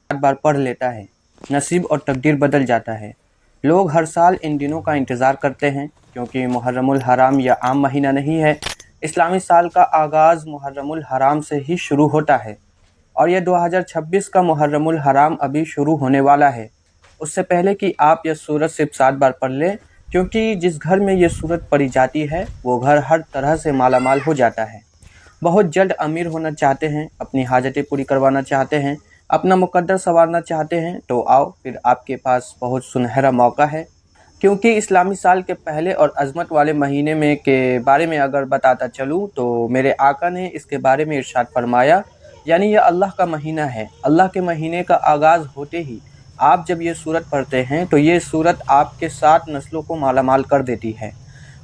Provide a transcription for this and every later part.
बार पढ़ लेता है, नसीब और तकदीर बदल जाता है। लोग हर साल इन दिनों का इंतज़ार करते हैं क्योंकि मुहर्रमुल हराम या आम महीना नहीं है। इस्लामी साल का आगाज़ मुहर्रमुल हराम से ही शुरू होता है और यह 2026 का मुहर्रमुल हराम अभी शुरू होने वाला है। उससे पहले कि आप यह सूरत सिर्फ 7 बार पढ़ लें, क्योंकि जिस घर में ये सूरत पढ़ी जाती है वो घर हर तरह से मालामाल हो जाता है। बहुत जल्द अमीर होना चाहते हैं, अपनी हाजतें पूरी करवाना चाहते हैं, अपना मुकद्दर संवारना चाहते हैं, तो आओ फिर आपके पास बहुत सुनहरा मौका है। क्योंकि इस्लामी साल के पहले और अज़मत वाले महीने में के बारे में अगर बताता चलूँ तो मेरे आका ने इसके बारे में इरशाद फरमाया, यानी यह अल्लाह का महीना है। अल्लाह के महीने का आगाज़ होते ही आप जब ये सूरत पढ़ते हैं तो ये सूरत आपके 7 नस्लों को मालामाल कर देती है।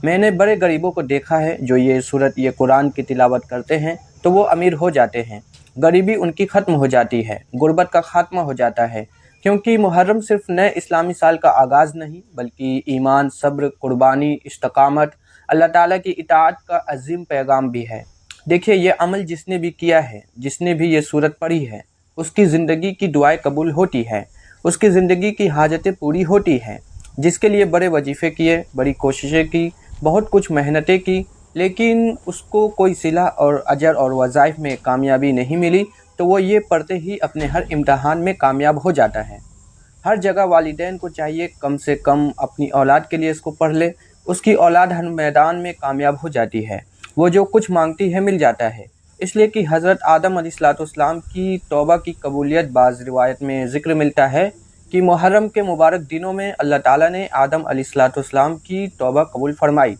मैंने बड़े गरीबों को देखा है जो ये कुरान की तिलावत करते हैं तो वो अमीर हो जाते हैं, गरीबी उनकी ख़त्म हो जाती है, गुर्बत का खात्मा हो जाता है। क्योंकि मुहर्रम सिर्फ नए इस्लामी साल का आगाज़ नहीं बल्कि ईमान, सब्र, कुर्बानी, इस्तिक़ामत, अल्लाह ताला की इताअत का अज़ीम पैगाम भी है। देखिए, ये अमल जिसने भी किया है, जिसने भी ये सूरत पढ़ी है, उसकी ज़िंदगी की दुआएं कबूल होती है, उसकी ज़िंदगी की हाजतें पूरी होती हैं। जिसके लिए बड़े वजीफ़े किए, बड़ी कोशिशें की, बहुत कुछ मेहनतें की, लेकिन उसको कोई सिला और अजर और वज़ाइफ में कामयाबी नहीं मिली, तो वो ये पढ़ते ही अपने हर इम्तहान में कामयाब हो जाता है। हर जगह वालिदैन को चाहिए कम से कम अपनी औलाद के लिए इसको पढ़ ले। उसकी औलाद हर मैदान में कामयाब हो जाती है, वो जो कुछ मांगती है मिल जाता है। इसलिए कि हज़रत आदम अलैहिस्सलाम की तौबा की कबूलियत बाज़ रिवायत में ज़िक्र मिलता है कि मुहर्रम के मुबारक दिनों में अल्लाह ताला ने आदम अलैहिस्सलाम की तौबा कबूल फरमाई।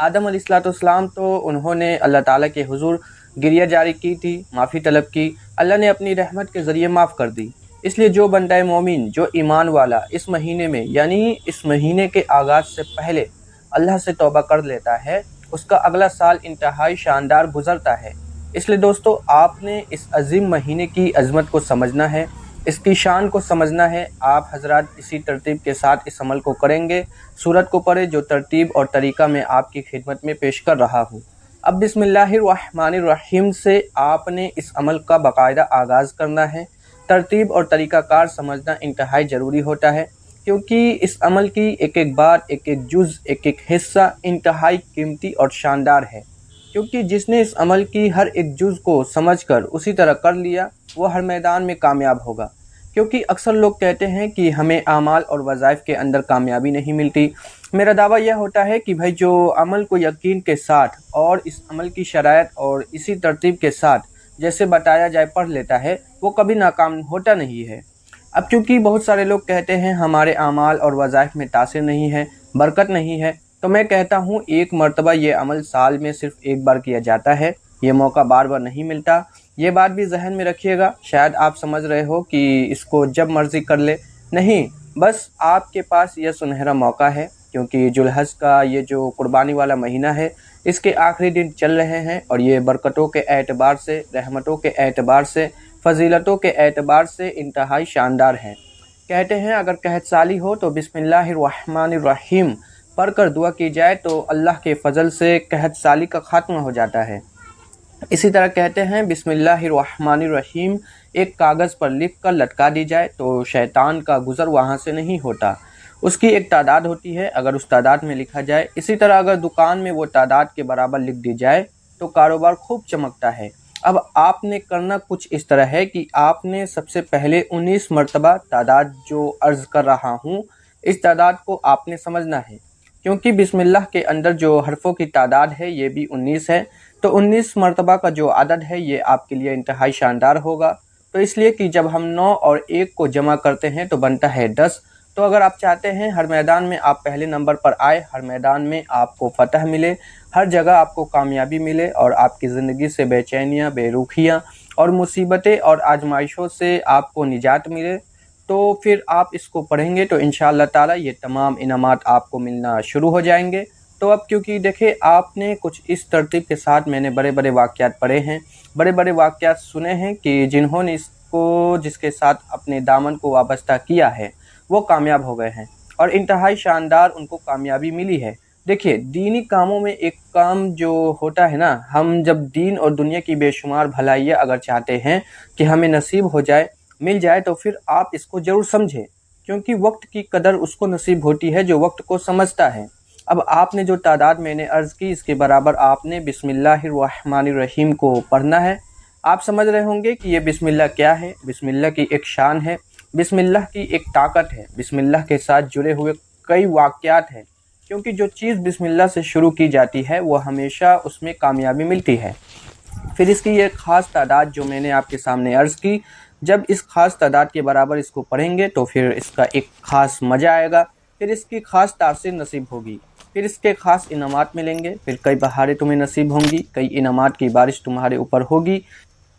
आदम अलैहिस्सलाम तो उन्होंने अल्लाह ताला के हुज़ूर गिरिया जारी की थी, माफ़ी तलब की, अल्लाह ने अपनी रहमत के ज़रिए माफ़ कर दी। इसलिए जो बंदा मोमिन, जो ईमान वाला इस महीने में यानी इस महीने के आगाज़ से पहले अल्लाह से तौबा कर लेता है, उसका अगला साल इंतहाई शानदार गुज़रता है। इसलिए दोस्तों, आपने इस अज़ीम महीने की अज़मत को समझना है, इसकी शान को समझना है। आप हज़रात इसी तरतीब के साथ इस अमल को करेंगे। सूरत को पढ़े जो तरतीब और तरीक़ा मैं आपकी खिदमत में पेश कर रहा हूँ। अब बिस्मिल्लाहिर्रहमानिर्रहीम से आपने इस अमल का बाकायदा आगाज़ करना है। तरतीब और तरीक़ाकार समझना इंतहाई ज़रूरी होता है, क्योंकि इस अमल की एक एक बात, एक एक जुज़, एक एक हिस्सा इंतहाई कीमती और शानदार है। क्योंकि जिसने इस अमल की हर एक जुज़ को समझकर उसी तरह कर लिया, वो हर मैदान में कामयाब होगा। क्योंकि अक्सर लोग कहते हैं कि हमें आमाल और वज़ाइफ के अंदर कामयाबी नहीं मिलती। मेरा दावा यह होता है कि भाई जो अमल को यकीन के साथ और इस अमल की शरायत और इसी तरतीब के साथ जैसे बताया जाए पढ़ लेता है, वो कभी नाकाम होता नहीं है। अब क्योंकि बहुत सारे लोग कहते हैं हमारे आमाल और वज़ाइफ में तासीर नहीं है, बरकत नहीं है, तो मैं कहता हूँ एक मरतबा ये अमल साल में सिर्फ एक बार किया जाता है, ये मौका बार बार नहीं मिलता। ये बात भी जहन में रखिएगा। शायद आप समझ रहे हो कि इसको जब मर्ज़ी कर ले, नहीं, बस आपके पास यह सुनहरा मौका है। क्योंकि जुल्हज का ये जो कुर्बानी वाला महीना है, इसके आखिरी दिन चल रहे हैं और ये बरकतों के एतबार से, रहमतों के एतबार से, फजीलतों के एतबार से इंतहाई शानदार हैं। कहते हैं अगर कहत साली हो तो बिस्मिल्लाहिर्रहमानिर्रहीम पढ़ कर दुआ की जाए तो अल्लाह के फजल से कहत साली का खात्मा हो जाता है। इसी तरह कहते हैं बिस्मिल्लाहिर्रहमानिर्रहीम एक कागज़ पर लिख कर लटका दी जाए तो शैतान का गुज़र वहाँ से नहीं होता। उसकी एक तादाद होती है, अगर उस तादाद में लिखा जाए। इसी तरह अगर दुकान में वो तादाद के बराबर लिख दी जाए तो कारोबार खूब चमकता है। अब आपने करना कुछ इस तरह है कि आपने सबसे पहले 19 मरतबा तादाद जो अर्ज़ कर रहा हूँ, इस तादाद को आपने समझना है। क्योंकि बिस्मिल्लाह के अंदर जो हरफों की तादाद है ये भी 19 है, तो 19 मरतबा का जो अदद है ये आपके लिए इंतहाई शानदार होगा। तो इसलिए कि जब हम 9 और 1 को जमा करते हैं तो बनता है 10। तो अगर आप चाहते हैं हर मैदान में आप पहले नंबर पर आए, हर मैदान में आपको फ़तह मिले, हर जगह आपको कामयाबी मिले और आपकी ज़िंदगी से बेचैनियाँ, बेरुखियाँ और मुसीबतें और आजमाइशों से आपको निजात मिले, तो फिर आप इसको पढ़ेंगे तो इंशाअल्लाह ताला ये तमाम इनामात आपको मिलना शुरू हो जाएंगे। तो अब क्योंकि देखिए आपने कुछ इस तरतीब के साथ मैंने बड़े बड़े वाक़यात पढ़े हैं, बड़े बड़े वाक़यात सुने हैं कि जिन्होंने इसको जिसके साथ अपने दामन को वाबस्ता किया है वो कामयाब हो गए हैं और इंतहाई शानदार उनको कामयाबी मिली है। देखिए, दीनी कामों में एक काम जो होता है ना, हम जब दीन और दुनिया की बेशुमार भलाइयाँ अगर चाहते हैं कि हमें नसीब हो जाए, मिल जाए तो फिर आप इसको ज़रूर समझें, क्योंकि वक्त की कदर उसको नसीब होती है जो वक्त को समझता है। अब आपने जो तादाद मैंने अर्ज़ की, इसके बराबर आपने बिस्मिल्लाहिर्रहमानिर्रहीम को पढ़ना है। आप समझ रहे होंगे कि ये बिस्मिल्लाह क्या है। बिस्मिल्लाह की एक शान है, बिस्मिल्लाह की एक ताकत है, बिस्मिल्लाह के साथ जुड़े हुए कई वाक़यात हैं, क्योंकि जो चीज़ बिस्मिल्लाह से शुरू की जाती है वो हमेशा उसमें कामयाबी मिलती है। फिर इसकी ये ख़ास तादाद जो मैंने आपके सामने अर्ज़ की, जब इस ख़ास तादाद के बराबर इसको पढ़ेंगे तो फिर इसका एक ख़ास मज़ा आएगा, फिर इसकी ख़ास तासीर नसीब होगी, फिर इसके ख़ास इनामात मिलेंगे, फिर कई बहारें तुम्हें नसीब होंगी, कई इनामात की बारिश तुम्हारे ऊपर होगी।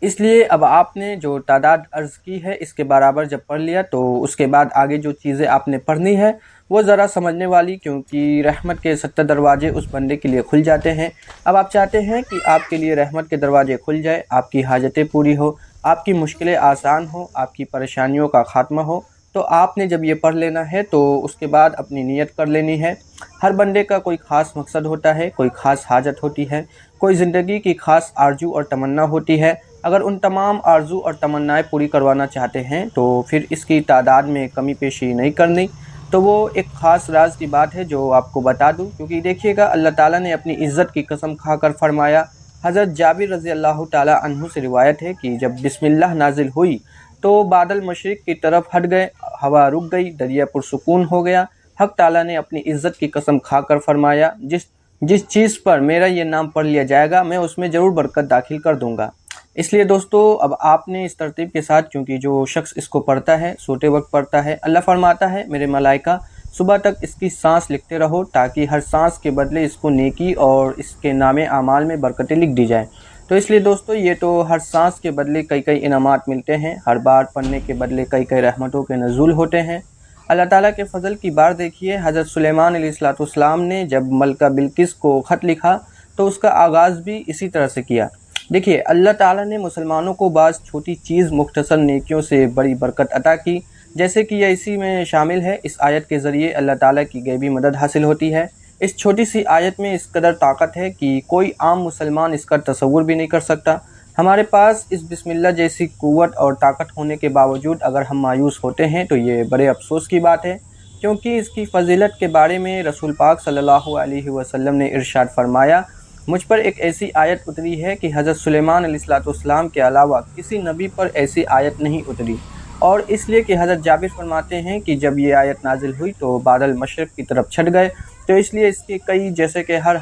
इसलिए अब आपने जो तादाद अर्ज़ की है इसके बराबर जब पढ़ लिया तो उसके बाद आगे जो चीज़ें आपने पढ़नी है वो ज़रा समझने वाली, क्योंकि रहमत के 70 दरवाजे उस बंदे के लिए खुल जाते हैं। अब आप चाहते हैं कि आपके लिए रहमत के दरवाजे खुल जाए, आपकी हाजतें पूरी हो, आपकी मुश्किलें आसान हो, आपकी परेशानियों का ख़ात्मा हो, तो आपने जब ये पढ़ लेना है तो उसके बाद अपनी नीयत कर लेनी है। हर बंदे का कोई ख़ास मकसद होता है, कोई ख़ास हाजत होती है, कोई ज़िंदगी की ख़ास आरजू और तमन्ना होती है। अगर उन तमाम आरजू और तमन्नाएँ पूरी करवाना चाहते हैं तो फिर इसकी तादाद में कमी पेशी नहीं करनी। तो वो एक ख़ास राज की बात है जो आपको बता दूं, क्योंकि देखिएगा अल्लाह ताला ने अपनी इज़्ज़त की कसम खाकर फरमाया। हज़रत जाबिर रज़ी अल्लाह ताला अन्हु से रिवायत है कि जब बिस्मिल्लाह नाजिल हुई तो बादल मशरिक़ की तरफ हट गए, हवा रुक गई, दरिया पुरसुकून हो गया। हक़ ताला ने अपनी इज़्ज़त की कसम खाकर फरमाया, जिस जिस चीज़ पर मेरा ये नाम पढ़ लिया जाएगा मैं उसमें ज़रूर बरकत दाखिल कर दूँगा। इसलिए दोस्तों अब आपने इस तरतीब के साथ, क्योंकि जो शख्स इसको पढ़ता है सोते वक्त पढ़ता है, अल्लाह फरमाता है मेरे मलाइका सुबह तक इसकी सांस लिखते रहो ताकि हर सांस के बदले इसको नेकी और इसके नामे आमाल में बरकतें लिख दी जाए। तो इसलिए दोस्तों ये तो हर सांस के बदले कई कई इनामात मिलते हैं, हर बार पढ़ने के बदले कई कई रहमतों के नज़ूल होते हैं। अल्लाह ताला के फ़ज़ल की बार देखिए, हज़रत सुलेमान अलैहिस्सलाम ने जब मलका बिल्किस को ख़त लिखा तो उसका आगाज़ भी इसी तरह से किया। देखिए अल्लाह ताला ने मुसलमानों को बाज़ छोटी चीज़ मुख्तसर नेकियों से बड़ी बरकत अता की, जैसे कि यह इसी में शामिल है। इस आयत के ज़रिए अल्लाह ताला की गैबी मदद हासिल होती है। इस छोटी सी आयत में इस कदर ताकत है कि कोई आम मुसलमान इसका तसव्वुर भी नहीं कर सकता। हमारे पास इस बिस्मिल्लाह जैसी क़ुव्वत और ताकत होने के बावजूद अगर हम मायूस होते हैं तो ये बड़े अफसोस की बात है, क्योंकि इसकी फ़जीलत के बारे में रसूल पाक सल्लल्लाहु अलैहि वसल्लम ने इरशाद फरमाया, मुझ पर एक ऐसी आयत उतरी है कि हज़रत सुलेमान अलैहिस्सलाम के अलावा किसी नबी पर ऐसी आयत नहीं उतरी। और इसलिए कि हज़रत जाबिर फरमाते हैं कि जब ये आयत नाजिल हुई तो बादल मशरिक़ की तरफ छट गए, तो इसलिए इसके कई, जैसे कि हर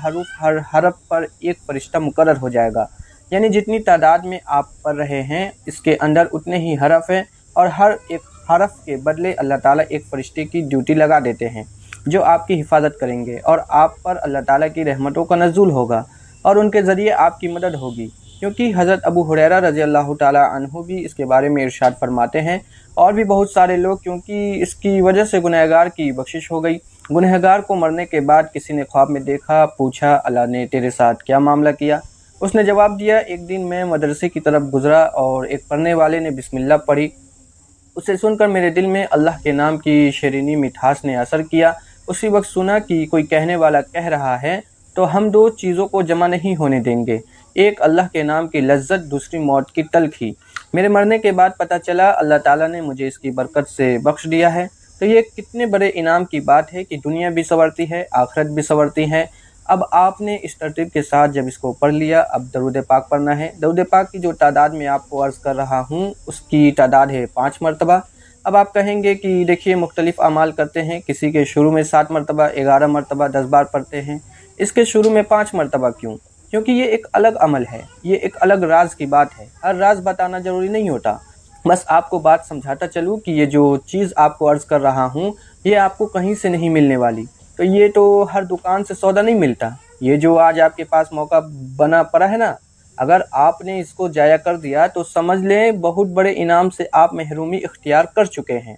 हरफ पर एक फ़रिश्ता मुकर्रर हो जाएगा। यानी जितनी तादाद में आप पढ़ रहे हैं इसके अंदर उतने ही हरफ हैं, और हर एक हरफ के बदले अल्लाह ताला एक फ़रिश्ते की ड्यूटी लगा देते हैं जो आपकी हिफाजत करेंगे, और आप पर अल्लाह ताला की रहमतों का नज़ूल होगा और उनके ज़रिए आपकी मदद होगी। क्योंकि हज़रत अबू हुरैरा रज़ी अल्लाह ताला अन्हु भी इसके बारे में इरशाद फरमाते हैं, और भी बहुत सारे लोग, क्योंकि इसकी वजह से गुनहगार की बख्शिश हो गई। गुनहगार को मरने के बाद किसी ने ख्वाब में देखा, पूछा अल्लाह ने तेरे साथ क्या मामला किया। उसने जवाब दिया, एक दिन मैं मदरसे की तरफ गुज़रा और एक पढ़ने वाले ने बिस्मिल्लाह पढ़ी। उसे सुनकर मेरे दिल में अल्लाह के नाम की शरीनी मिठास ने असर किया। उसी वक्त सुना कि कोई कहने वाला कह रहा है, तो हम दो चीज़ों को जमा नहीं होने देंगे, एक अल्लाह के नाम की लज्जत, दूसरी मौत की तलखी। मेरे मरने के बाद पता चला अल्लाह ताला ने मुझे इसकी बरकत से बख्श दिया है। तो ये कितने बड़े इनाम की बात है कि दुनिया भी संवरती है, आखिरत भी संवरती है। अब आपने इस तरतीब के साथ जब इसको पढ़ लिया, अब दरूद पाक पढ़ना है। दरूद पाक की जो तादाद मैं आपको अर्ज़ कर रहा हूँ उसकी तादाद है 5 मरतबा। अब आप कहेंगे कि देखिए मुख्तलिफ़ अमाल करते हैं, किसी के शुरू में 7 मरतबा, 11 मरतबा, 10 बार पढ़ते हैं, इसके शुरू में 5 मरतबा क्यों? क्योंकि ये एक अलग अमल है, ये एक अलग राज की बात है। हर राज बताना ज़रूरी नहीं होता, बस आपको बात समझाता चलूँ कि ये जो चीज़ आपको अर्ज़ कर रहा हूँ ये आपको कहीं से नहीं मिलने वाली। तो ये तो हर दुकान से सौदा नहीं मिलता। ये जो आज आपके पास मौका बना पड़ा है ना, अगर आपने इसको ज़ाया कर दिया तो समझ लें बहुत बड़े इनाम से आप महरूमी इख्तियार कर चुके हैं।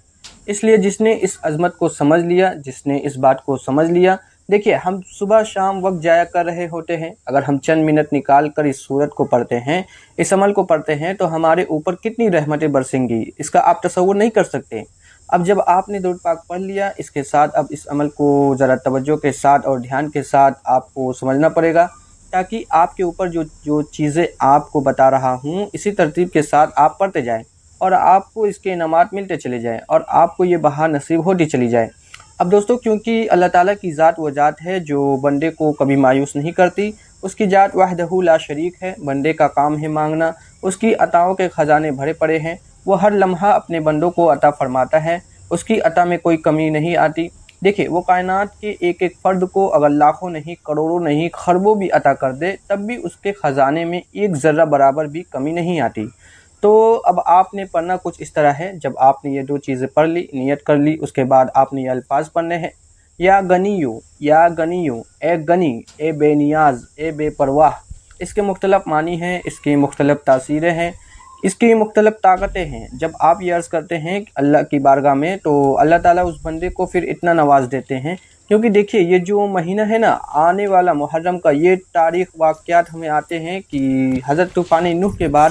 इसलिए जिसने इस अज़मत को समझ लिया, जिसने इस बात को समझ लिया, देखिए हम सुबह शाम वक्त ज़ाया कर रहे होते हैं, अगर हम चंद मिनट निकाल कर इस सूरत को पढ़ते हैं, इस अमल को पढ़ते हैं, तो हमारे ऊपर कितनी रहमतें बरसेंगी इसका आप तसव्वुर नहीं कर सकते। अब जब आपने दरूद पाक पढ़ लिया, इसके साथ अब इस अमल को ज़रा तवज्जो के साथ और ध्यान के साथ आपको समझना पड़ेगा, ताकि आपके ऊपर जो चीज़ें आपको बता रहा हूँ इसी तरतीब के साथ आप पढ़ते जाएँ اور آپ کو اس کے انعامات ملتے چلے جائیں اور آپ کو یہ بہار نصیب ہوتی چلی جائے۔ اب دوستو، کیونکہ اللہ تعالیٰ کی ذات وہ ذات ہے جو بندے کو کبھی مایوس نہیں کرتی، اس کی ذات وحدہ لا شریک ہے، بندے کا کام ہے مانگنا، اس کی عطاؤں کے خزانے بھرے پڑے ہیں، وہ ہر لمحہ اپنے بندوں کو عطا فرماتا ہے، اس کی عطا میں کوئی کمی نہیں آتی۔ دیکھیں، وہ کائنات کے ایک ایک فرد کو اگر لاکھوں نہیں، کروڑوں نہیں، خربوں بھی عطا کر دے، تب بھی اس کے خزانے میں ایک ذرہ برابر بھی کمی نہیں آتی۔ تو اب آپ نے پڑھنا کچھ اس طرح ہے، جب آپ نے یہ دو چیزیں پڑھ لی، نیت کر لی، اس کے بعد آپ نے یہ الفاظ پڑھنے ہیں: یا غنیو، اے غنی، اے بے نیاز، اے بے پرواہ۔ اس کے مختلف معنی ہیں، اس کی مختلف تاثیریں ہیں، اس کی مختلف طاقتیں ہیں۔ جب آپ یہ عرض کرتے ہیں اللہ کی بارگاہ میں، تو اللہ تعالیٰ اس بندے کو پھر اتنا نواز دیتے ہیں، کیونکہ دیکھیے یہ جو مہینہ ہے نا آنے والا محرم کا، یہ تاریخ واقعات ہمیں آتے ہیں کہ حضرت طوفان نوح کے بعد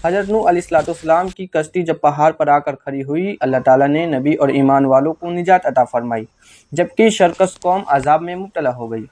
حضرت نوح علیہ السلام کی کشتی جب پہاڑ پر آ کر کھڑی ہوئی، اللہ تعالیٰ نے نبی اور ایمان والوں کو نجات عطا فرمائی، جبکہ شرکس قوم عذاب میں مبتلا ہو گئی۔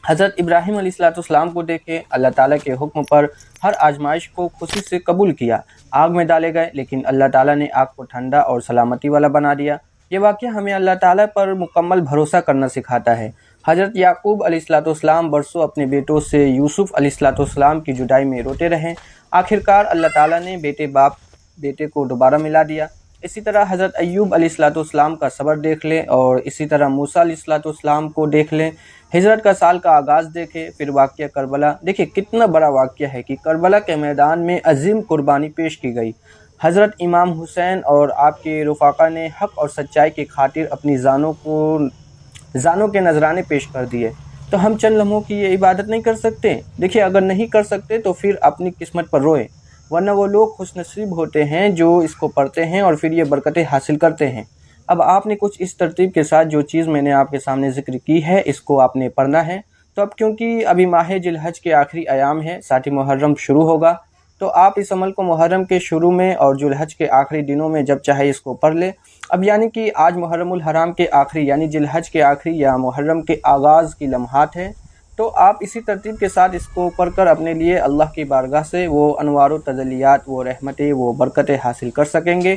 حضرت ابراہیم علیہ السلام کو دیکھے، اللہ تعالیٰ کے حکم پر ہر آزمائش کو خوشی سے قبول کیا، آگ میں ڈالے گئے، لیکن اللہ تعالیٰ نے آگ کو ٹھنڈا اور سلامتی والا بنا دیا۔ یہ واقعہ ہمیں اللہ تعالیٰ پر مکمل بھروسہ کرنا سکھاتا ہے۔ حضرت یعقوب علیہ السلام برسوں اپنے بیٹوں سے یوسف علیہ السلام کی جدائی میں روتے رہے، آخرکار اللہ تعالیٰ نے بیٹے کو دوبارہ ملا دیا۔ اسی طرح حضرت ایوب علیہ السلام کا صبر دیکھ لیں، اور اسی طرح موسیٰ علیہ السلام کو دیکھ لیں، ہجرت کا سال کا آغاز دیکھیں، پھر واقعہ کربلا دیکھیں، کتنا بڑا واقعہ ہے کہ کربلا کے میدان میں عظیم قربانی پیش کی گئی۔ حضرت امام حسین اور آپ کے رفاقا نے حق اور سچائی کی خاطر اپنی جانوں کے نذرانے پیش کر دیے۔ تو ہم چند لمحوں کی یہ عبادت نہیں کر سکتے؟ دیکھیں، اگر نہیں کر سکتے تو پھر اپنی قسمت پر روئیں، ورنہ وہ لوگ خوش نصیب ہوتے ہیں جو اس کو پڑھتے ہیں اور پھر یہ برکتیں حاصل کرتے ہیں۔ اب آپ نے کچھ اس ترتیب کے ساتھ جو چیز میں نے آپ کے سامنے ذکر کی ہے، اس کو آپ نے پڑھنا ہے۔ تو اب کیونکہ ابھی ماہ ذی الحج کے آخری ایام ہے، ساتھ ہی محرم شروع ہوگا، تو آپ اس عمل کو محرم کے شروع میں اور ذی الحج کے آخری دنوں میں جب چاہے اس کو پڑھ لیں۔ اب یعنی کہ آج محرم الحرام کے آخری یعنی ذی الحج کے آخری یا محرم کے آغاز کی لمحات ہیں، تو آپ اسی ترتیب کے ساتھ اس کو پڑھ کر اپنے لیے اللہ کی بارگاہ سے وہ انوار و تجلیات، وہ رحمتیں، وہ برکتیں حاصل کر سکیں گے،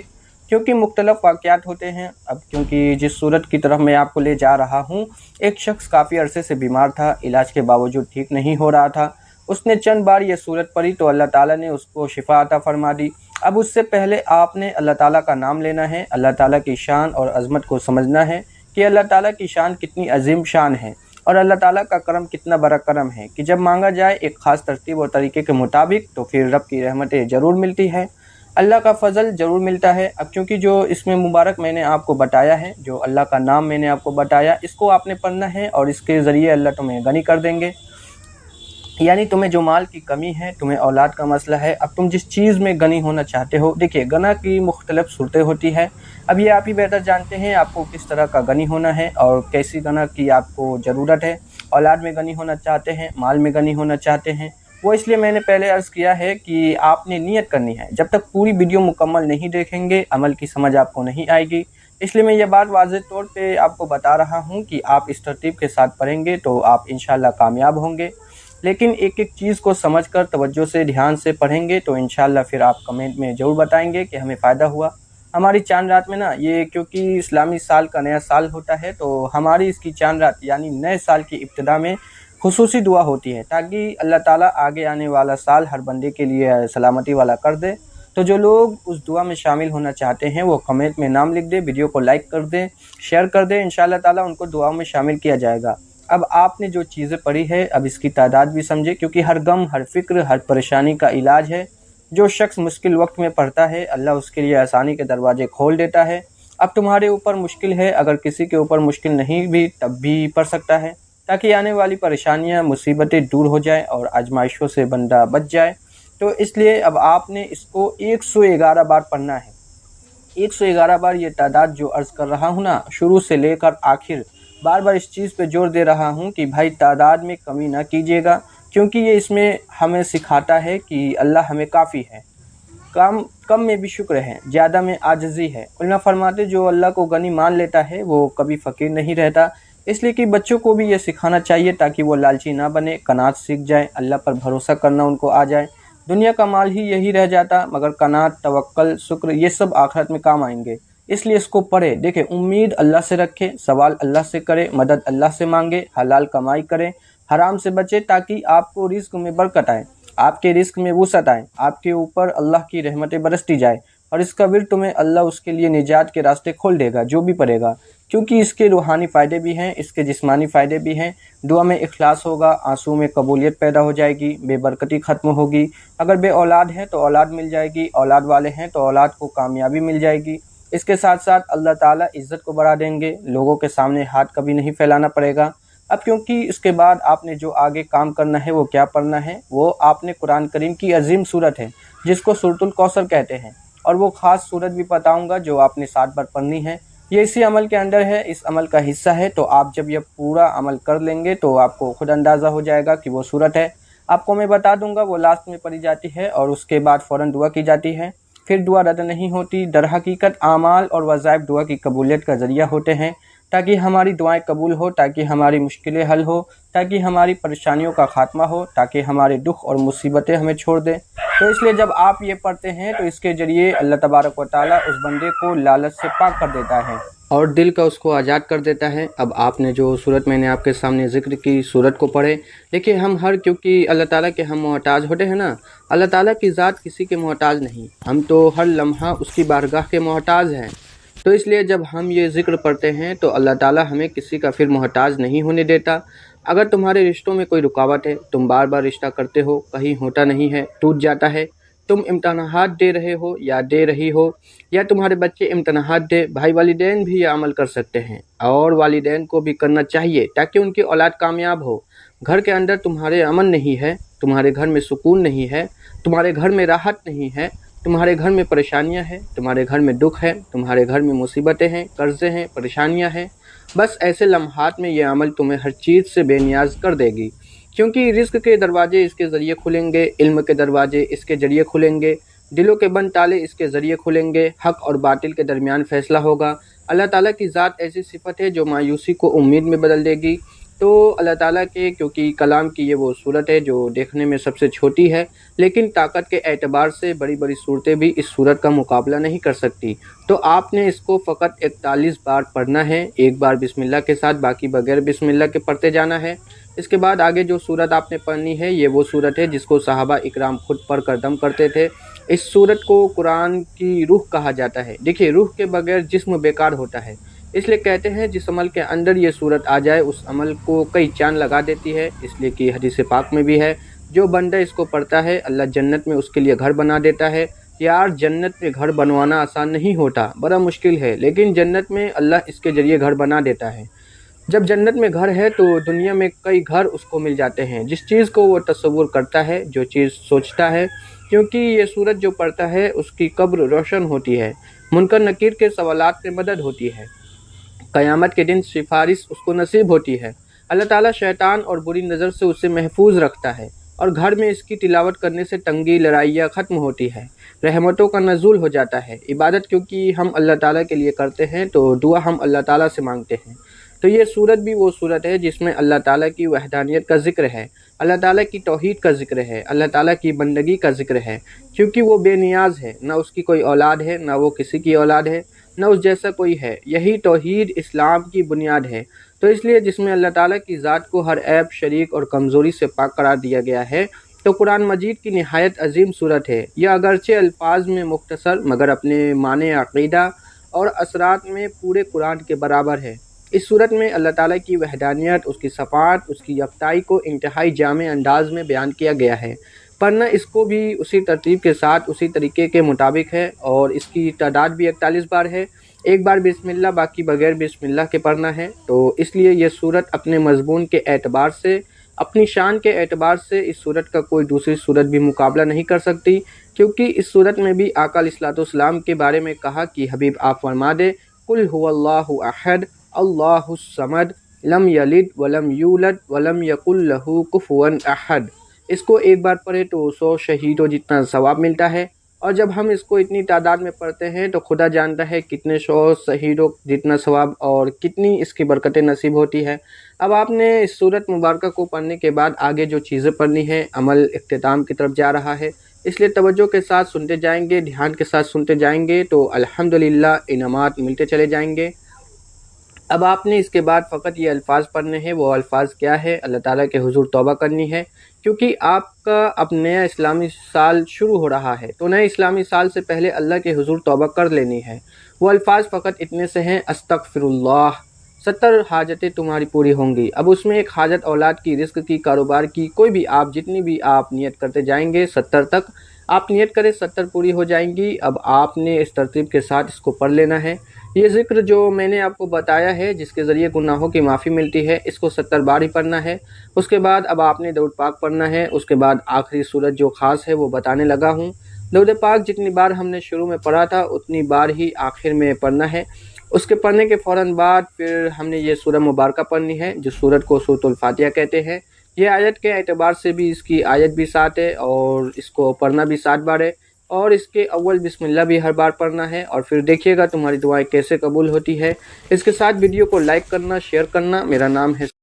کیونکہ مختلف واقعات ہوتے ہیں۔ اب کیونکہ جس صورت کی طرف میں آپ کو لے جا رہا ہوں، ایک شخص کافی عرصے سے بیمار تھا، علاج کے باوجود ٹھیک نہیں ہو رہا تھا، اس نے چند بار یہ صورت پڑھی تو اللہ تعالیٰ نے اس کو شفا عطا فرما دی۔ اب اس سے پہلے آپ نے اللہ تعالیٰ کا نام لینا ہے، اللہ تعالیٰ کی شان اور عظمت کو سمجھنا ہے کہ اللہ تعالیٰ کی شان کتنی عظیم شان ہے، اور اللہ تعالیٰ کا کرم کتنا بڑا کرم ہے کہ جب مانگا جائے ایک خاص ترتیب اور طریقے کے مطابق تو پھر رب کی رحمتیں ضرور ملتی ہے، اللہ کا فضل ضرور ملتا ہے۔ اب کیونکہ جو اس میں مبارک میں نے آپ کو بتایا ہے، جو اللہ کا نام میں نے آپ کو بتایا، اس کو آپ نے پڑھنا ہے، اور اس کے ذریعے اللہ تمہیں غنی کر دیں گے۔ یعنی تمہیں جو مال کی کمی ہے، تمہیں اولاد کا مسئلہ ہے، اب تم جس چیز میں غنی ہونا چاہتے ہو، دیکھیے غنا کی مختلف صورتیں ہوتی ہے، اب یہ آپ ہی بہتر جانتے ہیں آپ کو کس طرح کا غنی ہونا ہے اور کیسی غنا کی آپ کو ضرورت ہے۔ اولاد میں غنی ہونا چاہتے ہیں، مال میں غنی ہونا چاہتے ہیں، وہ اس لیے میں نے پہلے عرض کیا ہے کہ آپ نے نیت کرنی ہے۔ جب تک پوری ویڈیو مکمل نہیں دیکھیں گے، عمل کی سمجھ آپ کو نہیں آئے گی، اس لیے میں یہ بات واضح طور پہ آپ کو بتا رہا ہوں کہ آپ اس ترتیب کے ساتھ پڑھیں گے تو آپ انشاءاللہ کامیاب ہوں گے، لیکن ایک ایک چیز کو سمجھ کر توجہ سے دھیان سے پڑھیں گے تو انشاءاللہ پھر آپ کمنٹ میں ضرور بتائیں گے کہ ہمیں فائدہ ہوا۔ ہماری چاند رات میں نا، یہ کیونکہ اسلامی سال کا نیا سال ہوتا ہے، تو ہماری اس کی چاند رات یعنی نئے سال کی ابتدا میں خصوصی دعا ہوتی ہے، تاکہ اللہ تعالیٰ آگے آنے والا سال ہر بندے کے لیے سلامتی والا کر دے۔ تو جو لوگ اس دعا میں شامل ہونا چاہتے ہیں وہ کمنٹ میں نام لکھ دیں، ویڈیو کو لائک کر دیں، شیئر کر دیں، انشاءاللہ تعالیٰ ان کو دعاؤں میں شامل کیا جائے گا۔ اب آپ نے جو چیزیں پڑھی ہے، اب اس کی تعداد بھی سمجھے، کیونکہ ہر غم، ہر فکر، ہر پریشانی کا علاج ہے۔ جو شخص مشکل وقت میں پڑھتا ہے، اللہ اس کے لیے آسانی کے دروازے کھول دیتا ہے۔ اب تمہارے اوپر مشکل ہے، اگر کسی کے اوپر مشکل نہیں بھی تب بھی پڑھ سکتا ہے، تاکہ آنے والی پریشانیاں، مصیبتیں دور ہو جائیں اور آزمائشوں سے بندہ بچ جائے۔ تو اس لیے اب آپ نے اس کو 111 بار پڑھنا ہے۔ 111 بار یہ تعداد جو عرض کر رہا ہوں نا، شروع سے لے کر آخر، بار بار اس چیز پہ زور دے رہا ہوں کہ بھائی تعداد میں کمی نہ کیجیے گا، کیونکہ یہ اس میں ہمیں سکھاتا ہے کہ اللہ ہمیں کافی ہے، کم میں بھی شکر ہے، زیادہ میں عاجزی ہے۔ علماء فرماتے جو اللہ کو غنی مان لیتا ہے وہ کبھی فقیر نہیں رہتا، اس لیے کہ بچوں کو بھی یہ سکھانا چاہیے تاکہ وہ لالچی نہ بنے، قناعت سیکھ جائے، اللہ پر بھروسہ کرنا ان کو آ جائے، दुनिया का माल ही यही रह जाता, मगर कनात, तवक्कल, शुक्र ये सब आखिरत में काम आएंगे। इसलिए इसको पढ़े। देखें, उम्मीद अल्लाह से रखे, सवाल अल्लाह से करे, मदद अल्लाह से मांगे, हलाल कमाई करें, हराम से बचे, ताकि आपको रिस्क में बरकत आए, आपके रिस्क में वुसअत आए, आपके ऊपर अल्लाह की रहमतें बरसती जाए, और इसका फिर तुम्हें अल्लाह उसके लिए निजात के रास्ते खोल देगा जो भी पढ़ेगा, क्योंकि इसके रूहानी फ़ायदे भी हैं, इसके जिस्मानी फ़ायदे भी हैं। दुआ में इखलास होगा, आंसू में कबूलियत पैदा हो जाएगी, बेबरकती ख़त्म होगी। अगर बे औलाद हैं तो औलाद मिल जाएगी, औलाद वाले हैं तो औलाद को कामयाबी मिल जाएगी। इसके साथ साथ अल्लाह ताला इज़्ज़त को बढ़ा देंगे, लोगों के सामने हाथ कभी नहीं फैलाना पड़ेगा। अब क्योंकि इसके बाद आपने जो आगे काम करना है वो क्या पढ़ना है, वो आपने कुरान करीम की अजीम सूरत है जिसको सूरतुल कौसर कहते हैं, और वो ख़ास सूरत भी बताऊंगा जो आपने 7 बार पढ़नी है। ये इसी अमल के अंदर है, इस अमल का हिस्सा है। तो आप जब ये पूरा अमल कर लेंगे तो आपको खुद अंदाज़ा हो जाएगा कि वो सूरत है। आपको मैं बता दूंगा, वो लास्ट में पढ़ी जाती है और उसके बाद फ़ौरन दुआ की जाती है। फिर दुआ रद्द नहीं होती। दर हकीकत आमाल और वज़ाइफ दुआ की कबूलियत का ज़रिया होते हैं, ताकि हमारी दुआएं कबूल हो, ताकि हमारी मुश्किलें हल हो, ताकि हमारी परेशानियों का खात्मा हो, ताकि हमारे दुख और मुसीबतें हमें छोड़ दें। तो इसलिए जब आप ये पढ़ते हैं तो इसके ज़रिए अल्लाह तबारक व तआला उस बंदे को लालच से पाक कर देता है और दिल का उसको आज़ाद कर देता है। अब आपने जो सूरत मैंने आपके सामने ज़िक्र की, सूरत को पढ़े। देखिए, हम हर, क्योंकि अल्लाह ताला के हम मोहताज होते हैं ना, अल्लाह ताला की ज़ात किसी के मोहताज नहीं, हम तो हर लम्हा उसकी बारगाह के मोहताज हैं। तो इसलिए जब हम ये ज़िक्र पढ़ते हैं तो अल्लाह ताला हमें किसी का फिर मोहताज नहीं होने देता। अगर तुम्हारे रिश्तों में कोई रुकावट है, तुम बार बार रिश्ता करते हो, कहीं होता नहीं है, टूट जाता है, तुम इम्तहानात दे रहे हो या दे रही हो, या तुम्हारे बच्चे इम्तहानात दे, भाई वालिदैन भी ये अमल कर सकते हैं और वालिदैन को भी करना चाहिए ताकि उनकी औलाद कामयाब हो। घर के अंदर तुम्हारे अमन नहीं है, तुम्हारे घर में सुकून नहीं है, तुम्हारे घर में राहत नहीं है, तुम्हारे घर में परेशानियां हैं, तुम्हारे घर में दुख है, तुम्हारे घर में मुसीबतें हैं, कर्ज़े हैं, परेशानियां हैं, बस ऐसे लम्हात में ये अमल तुम्हें हर चीज़ से बेनियाज कर देगी। क्योंकि रिज़्क़ के दरवाजे इसके ज़रिए खुलेंगे, इल्म के दरवाजे इसके ज़रिए खुलेंगे, दिलों के बंद ताले इसके ज़रिए खुलेंगे, हक़ और बातिल के दरमियान फ़ैसला होगा। अल्लाह ताला की ज़ात ऐसी सिफ़त है जो मायूसी को उम्मीद में बदल देगी। तो अल्लाह ताला के, क्योंकि कलाम की ये वो सूरत है जो देखने में सबसे छोटी है, लेकिन ताकत के एतबार से बड़ी बड़ी सूरतें भी इस सूरत का मुकाबला नहीं कर सकती। तो आपने इसको फ़कत 41 बार पढ़ना है, एक बार बिस्मिल्लाह के साथ, बाकी बगैर बिस्मिल्लाह के पढ़ते जाना है। इसके बाद आगे जो सूरत आपने पढ़नी है ये वो सूरत है जिसको सहाबा इकराम खुद पढ़ कर दम करते थे। इस सूरत को कुरान की रूह कहा जाता है। देखिए, रूह के बगैर जिस्म बेकार होता है, इसलिए कहते हैं जिस अमल के अंदर ये सूरत आ जाए उस अमल को कई चांद लगा देती है। इसलिए कि हदीस पाक में भी है, जो बंदा इसको पढ़ता है अल्लाह जन्नत में उसके लिए घर बना देता है। यार, जन्नत में घर बनवाना आसान नहीं होता, बड़ा मुश्किल है, लेकिन जन्नत में अल्लाह इसके ज़रिए घर बना देता है। जब जन्नत में घर है तो दुनिया में कई घर उसको मिल जाते हैं, जिस चीज़ को वो तसव्वुर करता है, जो चीज़ सोचता है। क्योंकि ये सूरत जो पढ़ता है उसकी कब्र रोशन होती है, मुनकर नकीर के सवालात में मदद होती है, क़यामत के दिन सिफारिश उसको नसीब होती है। अल्लाह ताला शैतान और बुरी नज़र से उसे महफूज रखता है, और घर में इसकी तिलावत करने से तंगी, लड़ाइयाँ ख़त्म होती है, रहमतों का नज़ूल हो जाता है। इबादत क्योंकि हम अल्लाह ताला के लिए करते हैं तो दुआ हम अल्लाह ताला से मांगते हैं। तो ये सूरत भी वो सूरत है जिसमें अल्लाह ताला की वहदानियत का ज़िक्र है, अल्लाह ताला की तौहीद का ज़िक्र है, अल्लाह ताला की बंदगी का ज़िक्र है। क्योंकि वो बेनियाज़ है, ना उसकी कोई औलाद है, ना वो किसी की औलाद है, ना उस जैसा कोई है। यही तौहीद इस्लाम की बुनियाद है। तो इसलिए जिसमें अल्लाह ताला की ज़ात को हर ऐब, शरीक और कमज़ोरी से पाक करार दिया गया है, तो कुरान मजीद की निहायत अजीम सूरत है। यह अगरचे अल्फाज में मुख्तसर, मगर अपने माने, अक़ीदा और असरात में पूरे कुरान के बराबर है। इस सूरत में अल्लाह ताला की वहदानियत, उसकी सफ़ात, उसकी यकताई को इंतहाई जामे अंदाज में बयान किया गया है। पढ़ना इसको भी उसी तरतीब के साथ, उसी तरीके के मुताबिक है, और इसकी तादाद भी 41 बार है। एक बार बिस्मिल्लाह, बाकी बगैर बिस्मिल्लाह के पढ़ना है। तो इसलिए यह सूरत अपने मज़मून के एतबार से, अपनी शान के एतबार से इस सूरत का कोई दूसरी सूरत भी मुकाबला नहीं कर सकती। क्योंकि इस सूरत में भी आका अलैहिस्सलाम के बारे में कहा कि हबीब आप फरमा दे, कुल हुवल्लाहु अहद अल्लाहुस समद लम यलिद वलम यूलद वलम यकुल लहू कुफुवन अहद। इसको एक बार पढ़े तो 100 शहीदों जितना सवाब मिलता है, और जब हम इसको इतनी तादाद में पढ़ते हैं तो खुदा जानता है कितने 100 शहीदों जितना सवाब और कितनी इसकी बरकतें नसीब होती है। अब आपने इस सूरत मुबारक को पढ़ने के बाद आगे जो चीज़ें पढ़नी है, अमल इख्तिताम की तरफ जा रहा है। اس لیے توجہ کے ساتھ سنتے جائیں گے، دھیان کے ساتھ سنتے جائیں گے تو الحمدللہ انعامات ملتے چلے جائیں گے۔ اب آپ نے اس کے بعد فقط یہ الفاظ پڑھنے ہیں۔ وہ الفاظ کیا ہے؟ اللہ تعالیٰ کے حضور توبہ کرنی ہے، کیونکہ آپ کا اب نیا اسلامی سال شروع ہو رہا ہے، تو نئے اسلامی سال سے پہلے اللہ کے حضور توبہ کر لینی ہے۔ وہ الفاظ فقط اتنے سے ہیں، استغفر اللہ، 70 حاجتیں تمہاری پوری ہوں گی۔ اب اس میں ایک حاجت اولاد کی، رزق کی، کاروبار کی، کوئی بھی آپ جتنی بھی آپ نیت کرتے جائیں گے، 70 تک آپ نیت کریں، 70 پوری ہو جائیں گی۔ اب آپ نے اس ترتیب کے ساتھ اس کو پڑھ لینا ہے۔ یہ ذکر جو میں نے آپ کو بتایا ہے، جس کے ذریعے گناہوں کی معافی ملتی ہے، اس کو 70 بار ہی پڑھنا ہے۔ اس کے بعد اب آپ نے درود پاک پڑھنا ہے۔ اس کے بعد آخری صورت جو خاص ہے وہ بتانے لگا ہوں۔ درود پاک جتنی بار ہم نے شروع میں پڑھا تھا اتنی بار ہی آخر میں پڑھنا ہے۔ اس کے پڑھنے کے فوراً بعد پھر ہم نے یہ سورہ مبارکہ پڑھنی ہے، جو سورت کو سورۃ الفاتحہ کہتے ہیں۔ یہ آیت کے اعتبار سے بھی اس کی آیت بھی 7 ہے اور اس کو پڑھنا بھی 7 بار ہے، اور اس کے اول بسم اللہ بھی ہر بار پڑھنا ہے، اور پھر دیکھیے گا تمہاری دعائیں کیسے قبول ہوتی ہے۔ اس کے ساتھ ویڈیو کو لائک کرنا، شیئر کرنا۔ میرا نام ہے